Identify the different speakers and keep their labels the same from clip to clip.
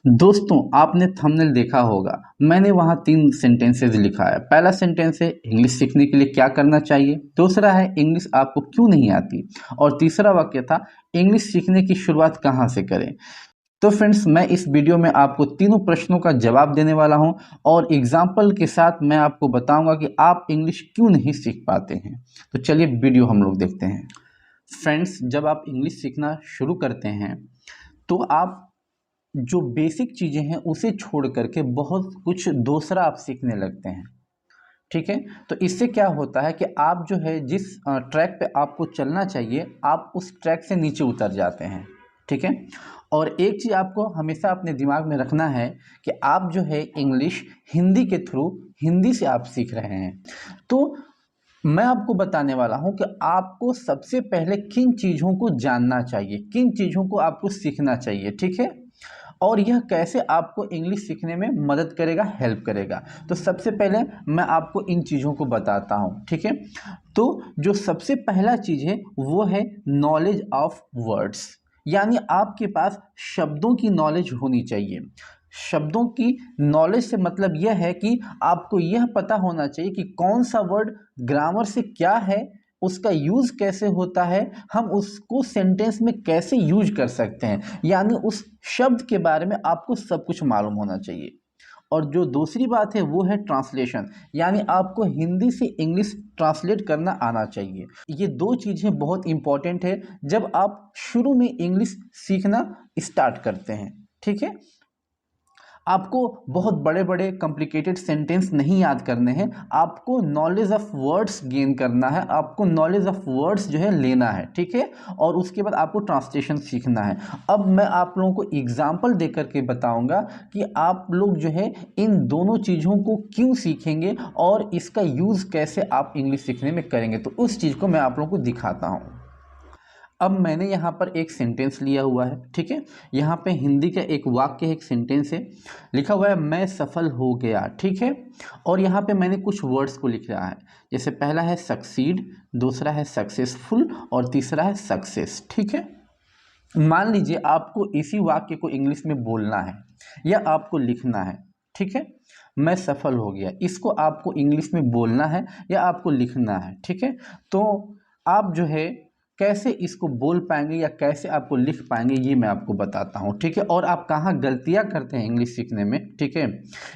Speaker 1: दोस्तों, आपने थंबनेल देखा होगा। मैंने वहाँ 3 सेंटेंसेस लिखा है। पहला सेंटेंस है इंग्लिश सीखने के लिए क्या करना चाहिए, दूसरा है इंग्लिश आपको क्यों नहीं आती, और तीसरा वाक्य था इंग्लिश सीखने की शुरुआत कहाँ से करें। तो फ्रेंड्स, मैं इस वीडियो में आपको तीनों प्रश्नों का जवाब देने वाला हूं और एग्जाम्पल के साथ मैं आपको बताऊंगा कि आप इंग्लिश क्यों नहीं सीख पाते हैं। तो चलिए वीडियो हम लोग देखते हैं। फ्रेंड्स, जब आप इंग्लिश सीखना शुरू करते हैं तो आप जो बेसिक चीज़ें हैं उसे छोड़ करके बहुत कुछ दूसरा आप सीखने लगते हैं। ठीक है, तो इससे क्या होता है कि आप जो है जिस ट्रैक पे आपको चलना चाहिए आप उस ट्रैक से नीचे उतर जाते हैं। ठीक है, और एक चीज़ आपको हमेशा अपने दिमाग में रखना है कि आप जो है इंग्लिश हिंदी के थ्रू हिंदी से आप सीख रहे हैं। तो मैं आपको बताने वाला हूं कि आपको सबसे पहले किन चीज़ों को जानना चाहिए, किन चीज़ों को आपको सीखना चाहिए। ठीक है, और यह कैसे आपको इंग्लिश सीखने में मदद करेगा, हेल्प करेगा। तो सबसे पहले मैं आपको इन चीज़ों को बताता हूँ। ठीक है, तो जो सबसे पहला चीज़ है वो है नॉलेज ऑफ वर्ड्स, यानी आपके पास शब्दों की नॉलेज होनी चाहिए। शब्दों की नॉलेज से मतलब यह है कि आपको यह पता होना चाहिए कि कौन सा वर्ड ग्रामर से क्या है, उसका यूज़ कैसे होता है, हम उसको सेंटेंस में कैसे यूज कर सकते हैं, यानी उस शब्द के बारे में आपको सब कुछ मालूम होना चाहिए। और जो दूसरी बात है वो है ट्रांसलेशन, यानी आपको हिंदी से इंग्लिश ट्रांसलेट करना आना चाहिए। ये दो चीज़ें बहुत इंपॉर्टेंट है जब आप शुरू में इंग्लिश सीखना स्टार्ट करते हैं। ठीक है, आपको बहुत बड़े बड़े कॉम्प्लिकेटेड सेंटेंस नहीं याद करने हैं, आपको नॉलेज ऑफ वर्ड्स गेन करना है, आपको नॉलेज ऑफ वर्ड्स जो है लेना है। ठीक है, और उसके बाद आपको ट्रांसलेशन सीखना है। अब मैं आप लोगों को एग्जाम्पल दे करके बताऊंगा कि आप लोग जो है इन दोनों चीज़ों को क्यों सीखेंगे और इसका यूज़ कैसे आप इंग्लिश सीखने में करेंगे। तो उस चीज़ को मैं आप लोगों को दिखाता हूँ। अब मैंने यहाँ पर एक सेंटेंस लिया हुआ है। ठीक है, यहाँ पे हिंदी का एक वाक्य है, एक सेंटेंस है, लिखा हुआ है मैं सफल हो गया। ठीक है, और यहाँ पे मैंने कुछ वर्ड्स को लिख रहा है, जैसे पहला है सक्सीड, दूसरा है सक्सेसफुल और तीसरा है सक्सेस। ठीक है, मान लीजिए आपको इसी वाक्य को इंग्लिश में बोलना है या आपको लिखना है। ठीक है, मैं सफल हो गया, इसको आपको इंग्लिश में बोलना है या आपको लिखना है। ठीक है, तो आप जो है कैसे इसको बोल पाएंगे या कैसे आपको लिख पाएंगे ये मैं आपको बताता हूँ। ठीक है, और आप कहाँ गलतियाँ करते हैं इंग्लिश सीखने में। ठीक है,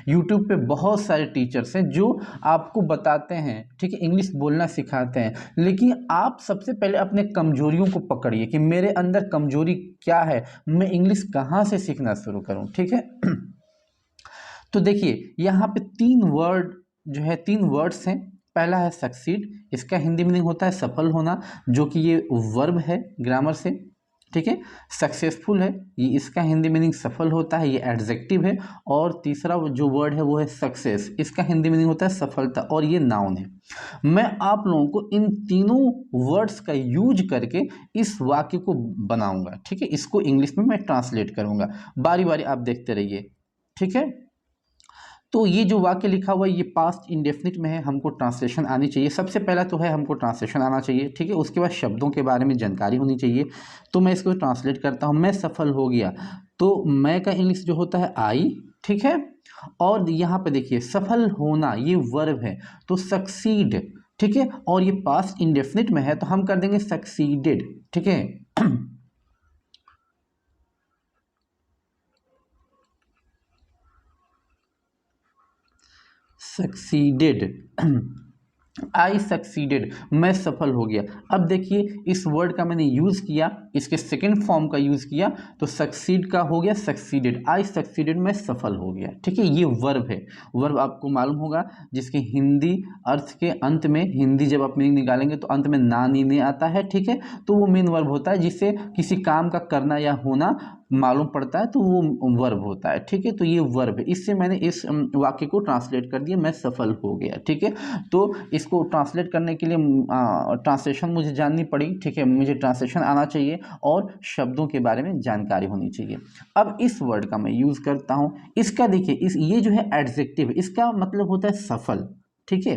Speaker 1: यूट्यूब पे बहुत सारे टीचर्स हैं जो आपको बताते हैं, ठीक है, इंग्लिश बोलना सिखाते हैं, लेकिन आप सबसे पहले अपने कमजोरियों को पकड़िए कि मेरे अंदर कमजोरी क्या है, मैं इंग्लिश कहाँ से सीखना शुरू करूँ। ठीक है, तो देखिए यहाँ पे 3 वर्ड जो है, 3 वर्ड्स हैं। पहला है सक्सीड, इसका हिंदी मीनिंग होता है सफल होना, जो कि ये वर्ब है ग्रामर से। ठीक है, सक्सेसफुल है, ये इसका हिंदी मीनिंग सफल होता है, ये एडजेक्टिव है। और तीसरा जो वर्ड है वो है सक्सेस, इसका हिंदी मीनिंग होता है सफलता और ये नाउन है। मैं आप लोगों को इन तीनों वर्ड्स का यूज करके इस वाक्य को बनाऊंगा। ठीक है, इसको इंग्लिश में मैं ट्रांसलेट करूंगा, बारी बारी आप देखते रहिए। ठीक है, तो ये जो वाक्य लिखा हुआ है ये पास्ट इंडेफिनिट में है, हमको ट्रांसलेशन आनी चाहिए। सबसे पहला तो है हमको ट्रांसलेशन आना चाहिए। ठीक है, उसके बाद शब्दों के बारे में जानकारी होनी चाहिए। तो मैं इसको ट्रांसलेट करता हूँ, मैं सफल हो गया, तो मैं का इंग्लिश जो होता है आई। ठीक है, और यहाँ पे देखिए सफल होना ये वर्ब है तो सक्सीड। ठीक है, और ये पास्ट इंडेफिनिट में है तो हम कर देंगे सक्सीडेड। ठीक है, सक्सीडेड, आई सक्सीडेड, मैं सफल हो गया। अब देखिए इस वर्ड का मैंने यूज़ किया, इसके सेकेंड फॉर्म का यूज़ किया, तो सक्सीड का हो गया सक्सीडेड, आई सक्सीडेड, मैं सफल हो गया। ठीक है, ये वर्ब है। वर्ब आपको मालूम होगा जिसके हिंदी अर्थ के अंत में, हिंदी जब आप मीनिंग निकालेंगे तो अंत में ना नी आता है। ठीक है, तो वो मेन वर्ब होता है जिससे किसी काम का करना या होना मालूम पड़ता है, तो वो वर्ब होता है। ठीक है, तो ये वर्ब है, इससे मैंने इस वाक्य को ट्रांसलेट कर दिया, मैं सफल हो गया। ठीक है, तो इसको ट्रांसलेट करने के लिए ट्रांसलेशन मुझे जाननी पड़ी। ठीक है, मुझे ट्रांसलेशन आना चाहिए और शब्दों के बारे में जानकारी होनी चाहिए। अब इस वर्ड का मैं यूज़ करता हूँ, इसका देखिए ये जो है एडजेक्टिव, इसका मतलब होता है सफल। ठीक है,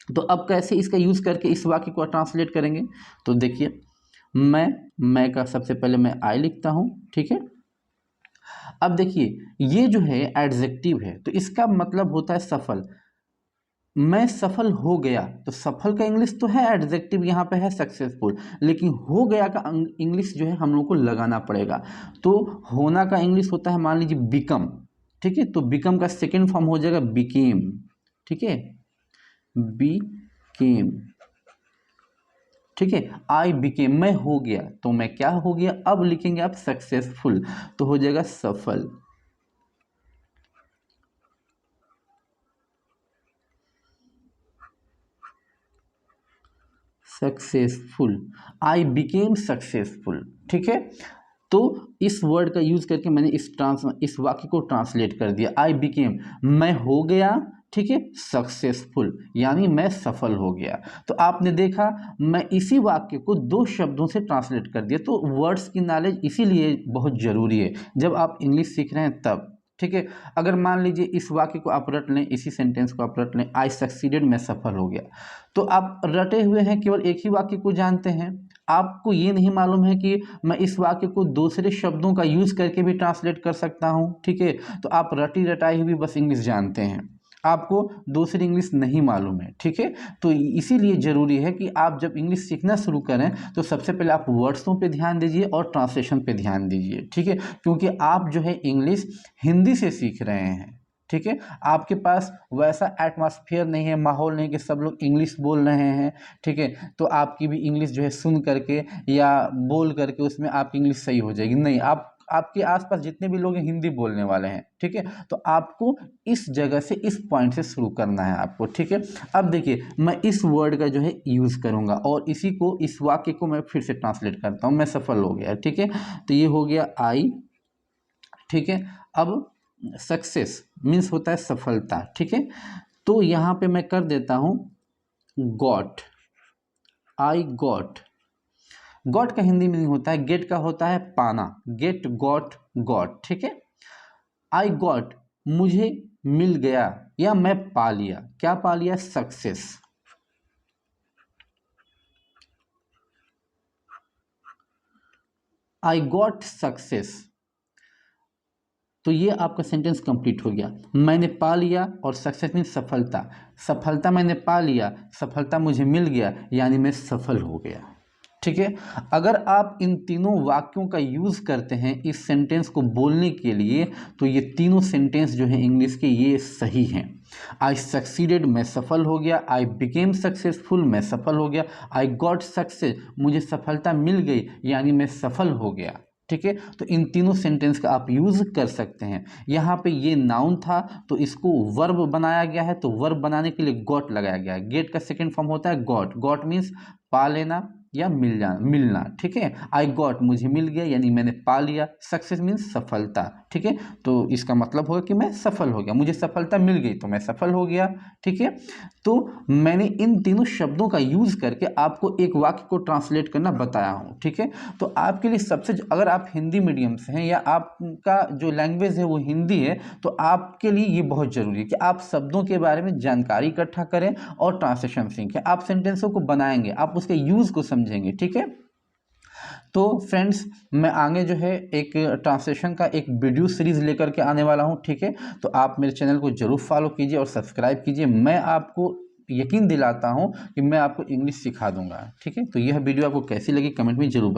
Speaker 1: तो अब कैसे इसका यूज़ करके इस वाक्य को ट्रांसलेट करेंगे, तो देखिए मैं का सबसे पहले मैं आई लिखता हूँ। ठीक है, अब देखिए ये जो है एडजेक्टिव है, तो इसका मतलब होता है सफल। मैं सफल हो गया, तो सफल का इंग्लिश तो है एडजेक्टिव, यहाँ पे है सक्सेसफुल, लेकिन हो गया का इंग्लिश जो है हम लोग को लगाना पड़ेगा। तो होना का इंग्लिश होता है मान लीजिए बिकम, ठीक है, तो बिकम का सेकेंड फॉर्म हो जाएगा बिकेम, ठीक है, बिकेम, ठीक है। आई बिकेम, मैं हो गया, तो मैं क्या हो गया, अब लिखेंगे आप सक्सेसफुल, तो हो जाएगा सफल। सक्सेसफुल, आई बिकेम सक्सेसफुल, ठीक है। तो इस वर्ड का यूज करके मैंने इस वाक्य को ट्रांसलेट कर दिया। आई बिकेम, मैं हो गया, ठीक है, सक्सेसफुल, यानी मैं सफल हो गया। तो आपने देखा मैं इसी वाक्य को दो शब्दों से ट्रांसलेट कर दिया। तो वर्ड्स की नॉलेज इसीलिए बहुत ज़रूरी है जब आप इंग्लिश सीख रहे हैं तब, ठीक है। अगर मान लीजिए इस वाक्य को आप रट लें, इसी सेंटेंस को आप रट लें, आई सक्सीडेड, मैं सफल हो गया, तो आप रटे हुए हैं, केवल एक ही वाक्य को जानते हैं, आपको ये नहीं मालूम है कि मैं इस वाक्य को दूसरे शब्दों का यूज करके भी ट्रांसलेट कर सकता हूँ, ठीक है। तो आप रटी रटाई हुई बस इंग्लिश जानते हैं, आपको दूसरी इंग्लिश नहीं मालूम है, ठीक है। तो इसीलिए ज़रूरी है कि आप जब इंग्लिश सीखना शुरू करें तो सबसे पहले आप वर्ड्सों पे ध्यान दीजिए और ट्रांसलेशन पे ध्यान दीजिए, ठीक है, क्योंकि आप जो है इंग्लिश हिंदी से सीख रहे हैं, ठीक है। आपके पास वैसा एटमॉस्फेयर नहीं है, माहौल नहीं कि सब लोग इंग्लिश बोल रहे हैं, ठीक है, तो आपकी भी इंग्लिश जो है सुन करके या बोल करके उसमें आपकी इंग्लिश सही हो जाएगी, नहीं। आपके आसपास जितने भी लोग हैं हिंदी बोलने वाले हैं, ठीक है। तो आपको इस जगह से, इस पॉइंट से शुरू करना है आपको, ठीक है। अब देखिए मैं इस वर्ड का जो है यूज़ करूँगा और इसी को, इस वाक्य को मैं फिर से ट्रांसलेट करता हूँ, मैं सफल हो गया, ठीक है। तो ये हो गया आई, ठीक है। अब सक्सेस मीन्स होता है सफलता, ठीक है। तो यहाँ पे मैं कर देता हूँ गॉट, आई गॉट। गॉट का हिंदी मीनिंग होता है, गेट का होता है पाना, गेट, गॉट, गॉट, ठीक है। आई गॉट, मुझे मिल गया या मैं पा लिया, क्या पा लिया, सक्सेस। आई गॉट सक्सेस, तो ये आपका सेंटेंस कंप्लीट हो गया। मैंने पा लिया और सक्सेस मीन सफलता, सफलता मैंने पा लिया, सफलता मुझे मिल गया, यानी मैं सफल हो गया, ठीक है। अगर आप इन तीनों वाक्यों का यूज़ करते हैं इस सेंटेंस को बोलने के लिए, तो ये तीनों सेंटेंस जो हैं इंग्लिश के ये सही हैं। आई सक्सीडेड, मैं सफल हो गया, आई बिकेम सक्सेसफुल, मैं सफल हो गया, आई गॉट सक्सेस, मुझे सफलता मिल गई, यानी मैं सफल हो गया, ठीक है। तो इन तीनों सेंटेंस का आप यूज़ कर सकते हैं। यहाँ पे ये नाउन था तो इसको वर्ब बनाया गया है, तो वर्ब बनाने के लिए गॉट लगाया गया है। गेट का सेकंड फॉर्म होता है गॉट, गॉट मीन्स पा लेना या मिलना, ठीक है। आई गॉट, मुझे मिल गया, यानी मैंने पा लिया, सक्सेस मीन्स सफलता, ठीक है। तो इसका मतलब होगा कि मैं सफल हो गया, मुझे सफलता मिल गई तो मैं सफल हो गया, ठीक है। तो मैंने इन तीनों शब्दों का यूज़ करके आपको एक वाक्य को ट्रांसलेट करना बताया हूँ, ठीक है। तो आपके लिए सबसे, अगर आप हिंदी मीडियम से हैं या आपका जो लैंग्वेज है वो हिंदी है, तो आपके लिए ये बहुत ज़रूरी है कि आप शब्दों के बारे में जानकारी इकट्ठा करें और ट्रांसलेशन सीखें। आप सेंटेंसों को बनाएंगे, आप उसके यूज़ को समझेंगे, ठीक है। तो फ्रेंड्स मैं आगे जो है एक ट्रांसलेशन का एक वीडियो सीरीज़ लेकर के आने वाला हूँ, ठीक है। तो आप मेरे चैनल को ज़रूर फॉलो कीजिए और सब्सक्राइब कीजिए। मैं आपको यकीन दिलाता हूँ कि मैं आपको इंग्लिश सिखा दूंगा, ठीक है। तो यह वीडियो आपको कैसी लगी कमेंट में ज़रूर बताइए।